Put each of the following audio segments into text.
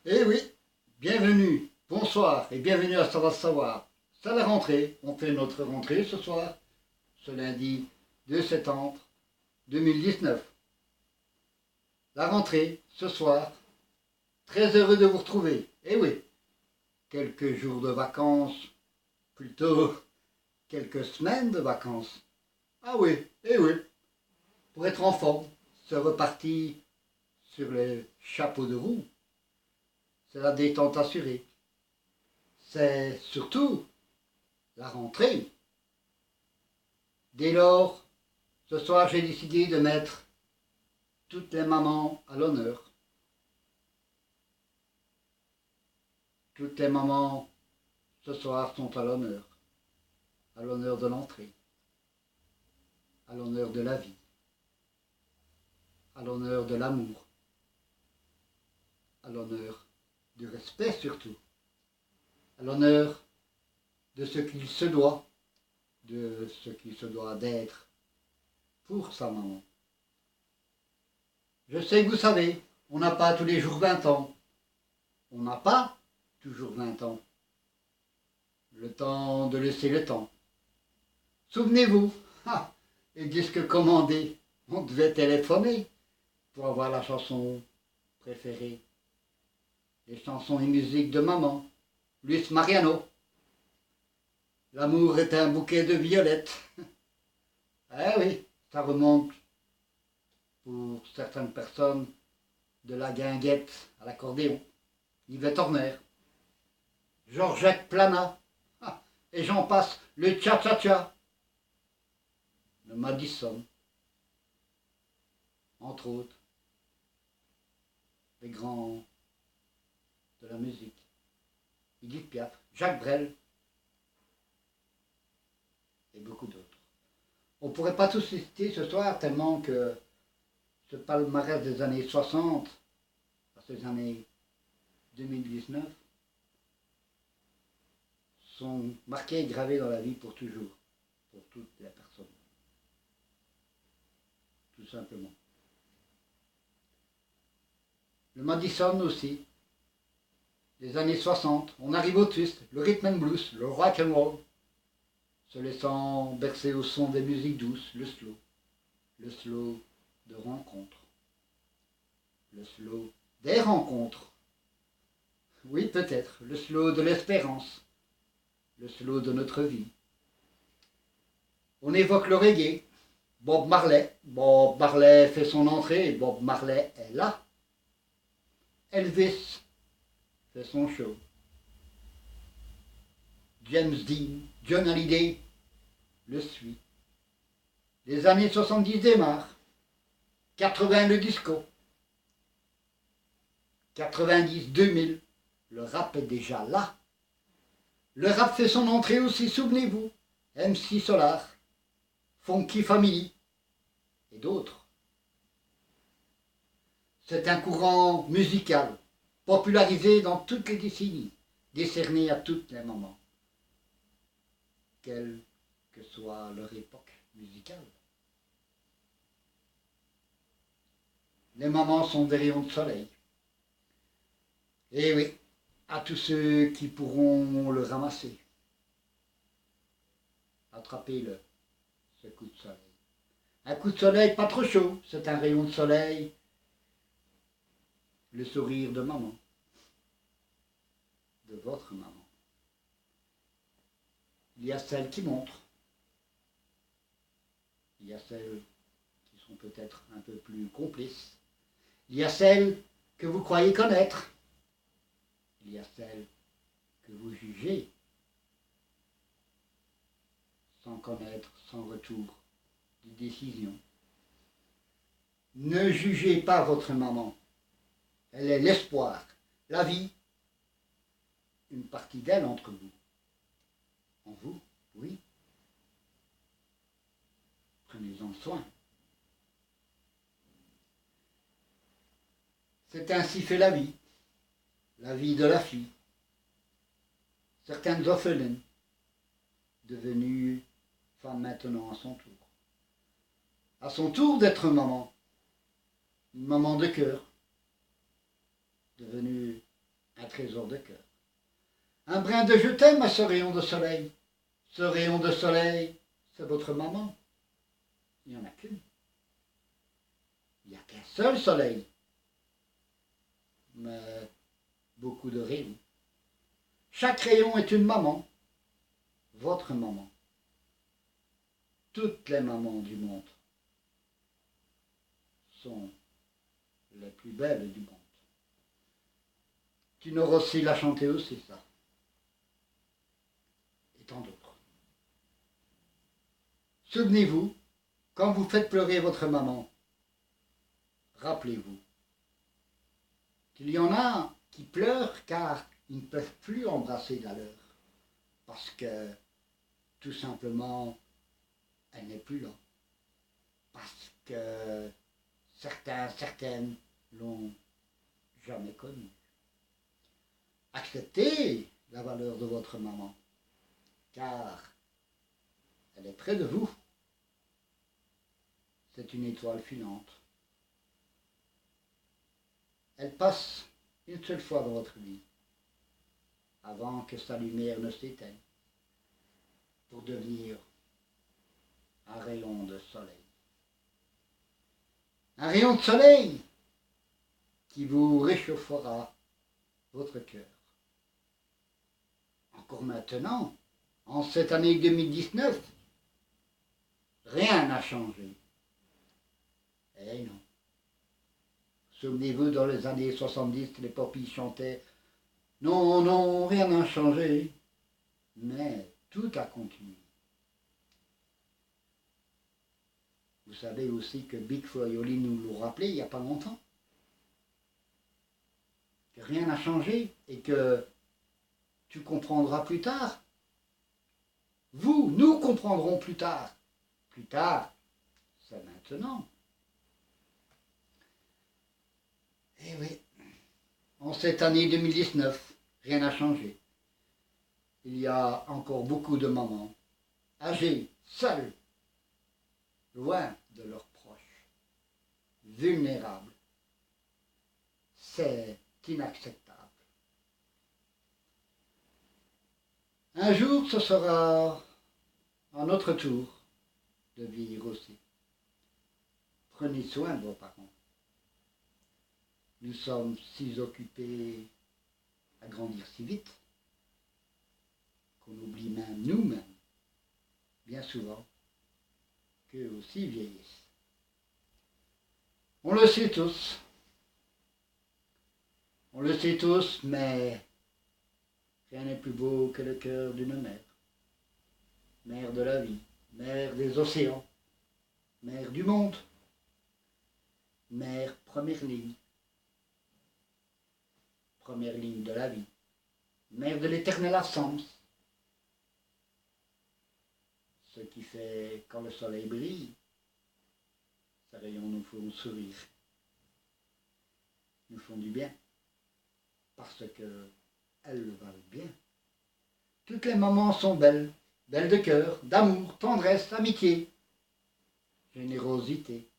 Eh oui, bienvenue, bonsoir et bienvenue à Ça va savoir. C'est la rentrée, on fait notre rentrée ce soir, ce lundi 2 septembre 2019. La rentrée, ce soir, très heureux de vous retrouver. Eh oui, quelques jours de vacances, plutôt quelques semaines de vacances. Ah oui, eh oui, pour être en forme, c'est reparti sur les chapeaux de roue. C'est la détente assurée. C'est surtout la rentrée. Dès lors, ce soir, j'ai décidé de mettre toutes les mamans à l'honneur. Toutes les mamans, ce soir, sont à l'honneur de l'entrée, à l'honneur de la vie, à l'honneur de l'amour, à l'honneur du respect surtout, à l'honneur de ce qu'il se doit, de ce qu'il se doit d'être pour sa maman. Je sais que vous savez, on n'a pas tous les jours 20 ans. On n'a pas toujours 20 ans. Le temps de laisser le temps. Souvenez-vous, les disques commandés, on devait téléphoner pour avoir la chanson préférée. Les chansons et musiques de maman. Luis Mariano. L'amour est un bouquet de violettes. Eh oui, ça remonte pour certaines personnes de la guinguette à l'accordéon. Yvette Horner, Georgette Plana, et j'en passe, le cha-cha-cha, le Madison, entre autres, les grands de la musique, Edith Piaf, Jacques Brel, et beaucoup d'autres. On ne pourrait pas tous citer ce soir tellement que ce palmarès des années 60 à ces années 2019 sont marqués et gravés dans la vie pour toujours, pour toutes les personnes. Tout simplement. Le Madison aussi, les années 60, on arrive au twist, le rhythm and blues, le rock and roll, se laissant bercer au son des musiques douces, le slow de rencontre, le slow des rencontres, oui peut-être, le slow de l'espérance, le slow de notre vie. On évoque le reggae, Bob Marley fait son entrée, Bob Marley est là. Elvis fait son show. James Dean, John Hallyday le suit. Les années 70 démarrent. 80 le disco. 90, 2000, le rap est déjà là. Le rap fait son entrée aussi, souvenez-vous. MC Solar, Funky Family et d'autres. C'est un courant musical, popularisé dans toutes les décennies, décerné à toutes les mamans, quelle que soit leur époque musicale. Les mamans sont des rayons de soleil. Et oui, à tous ceux qui pourront le ramasser. Attrapez-le, ce coup de soleil. Un coup de soleil pas trop chaud, c'est un rayon de soleil le sourire de maman, de votre maman. Il y a celles qui montrent, il y a celles qui sont peut-être un peu plus complices, il y a celles que vous croyez connaître, il y a celles que vous jugez sans connaître, sans retour de décision. Ne jugez pas votre maman. Elle est l'espoir, la vie, une partie d'elle entre vous. En vous, oui. Prenez-en soin. C'est ainsi fait la vie de la fille. Certaines orphelines, devenues femmes maintenant à son tour d'être maman, une maman de cœur, devenue un trésor de cœur. Un brin de je t'aime à ce rayon de soleil. Ce rayon de soleil, c'est votre maman. Il n'y en a qu'une. Il n'y a qu'un seul soleil. Mais beaucoup de rayons. Chaque rayon est une maman. Votre maman. Toutes les mamans du monde sont les plus belles du monde. Tu n'auras aussi la chanter aussi, ça. Et tant d'autres. Souvenez-vous, quand vous faites pleurer votre maman, rappelez-vous qu'il y en a qui pleurent car ils ne peuvent plus embrasser la leur. Parce que, tout simplement, elle n'est plus là. Parce que certaines l'ont jamais connue. Acceptez la valeur de votre maman, car elle est près de vous. C'est une étoile filante. Elle passe une seule fois dans votre vie, avant que sa lumière ne s'éteigne, pour devenir un rayon de soleil. Un rayon de soleil qui vous réchauffera votre cœur. Encore maintenant, en cette année 2019, rien n'a changé. Eh non. Souvenez-vous, dans les années 70, les poppies chantaient « Non, non, rien n'a changé ». Mais tout a continué. Vous savez aussi que Big Flo et Oli nous l'ont rappelé il n'y a pas longtemps. Que rien n'a changé et que tu comprendras plus tard. Nous comprendrons plus tard. Plus tard, c'est maintenant. Eh oui, en cette année 2019, rien n'a changé. Il y a encore beaucoup de mamans, âgées, seules, loin de leurs proches, vulnérables. C'est inacceptable. Un jour, ce sera à notre tour de vieillir aussi. Prenez soin de vos parents. Nous sommes si occupés à grandir si vite qu'on oublie même nous-mêmes, bien souvent, qu'eux aussi vieillissent. On le sait tous. On le sait tous, mais rien n'est plus beau que le cœur d'une mère. Mère de la vie, mère des océans, mère du monde, mère première ligne de la vie, mère de l'éternelle absence. Ce qui fait, quand le soleil brille, ses rayons nous font sourire, nous font du bien, parce qu'elles le valent bien. Toutes les mamans sont belles, belles de cœur, d'amour, tendresse, amitié, générosité.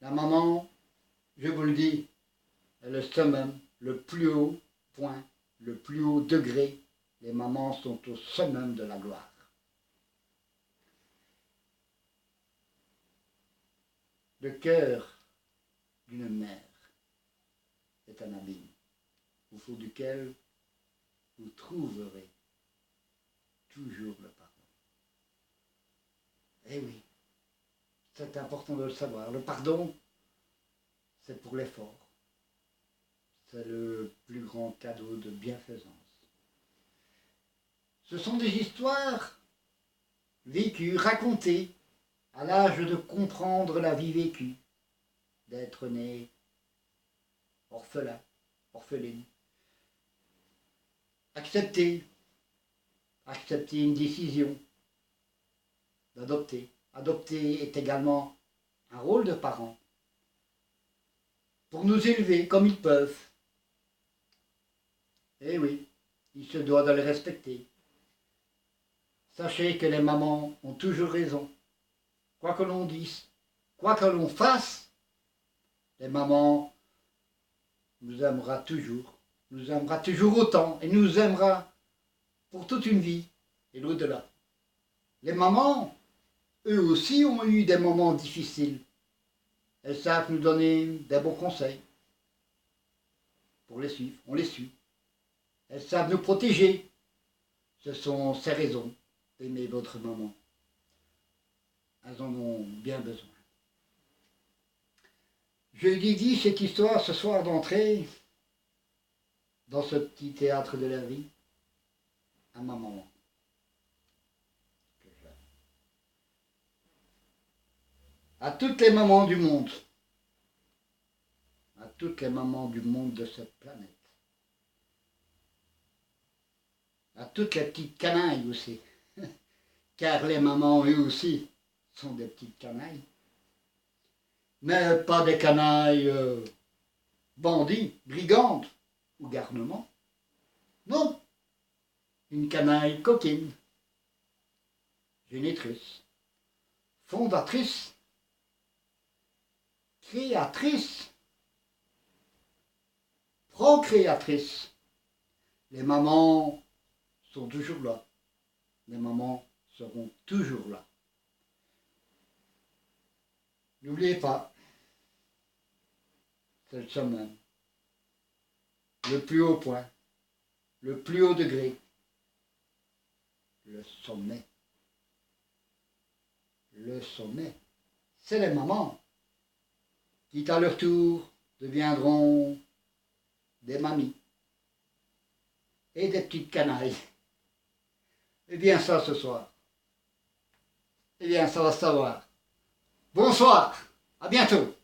La maman, je vous le dis, est le summum, le plus haut point, le plus haut degré. Les mamans sont au summum de la gloire. Le cœur d'une mère est un abîme, au fond duquel vous trouverez toujours le pardon. Eh oui, c'est important de le savoir. Le pardon, c'est pour l'effort. C'est le plus grand cadeau de bienfaisance. Ce sont des histoires vécues, racontées, à l'âge de comprendre la vie vécue, d'être né orphelin, orpheline. Accepter une décision d'adopter. Adopter est également un rôle de parent pour nous élever comme ils peuvent. Eh oui, il se doit de les respecter. Sachez que les mamans ont toujours raison. Quoi que l'on dise, quoi que l'on fasse, les mamans nous aimera toujours autant et nous aimera pour toute une vie et l'au-delà. Les mamans, eux aussi, ont eu des moments difficiles. Elles savent nous donner des bons conseils pour les suivre. On les suit. Elles savent nous protéger. Ce sont ces raisons d'aimer votre maman. Elles en ont bien besoin. Je dédie cette histoire ce soir d'entrée dans ce petit théâtre de la vie à ma maman. À toutes les mamans du monde. À toutes les mamans du monde de cette planète. À toutes les petites canailles aussi. Car les mamans, eux aussi, sont des petites canailles. Mais pas des canailles bandits, brigandes ou garnements. Non, une canaille coquine, génitrice, fondatrice, créatrice, procréatrice. Les mamans sont toujours là. Les mamans seront toujours là. N'oubliez pas, c'est le summum, le plus haut point, le plus haut degré, le sommet. Le sommet, c'est les mamans qui, à leur tour, deviendront des mamies et des petites canailles. Eh bien ça ce soir, eh bien ça va se savoir. Bonsoir, à bientôt.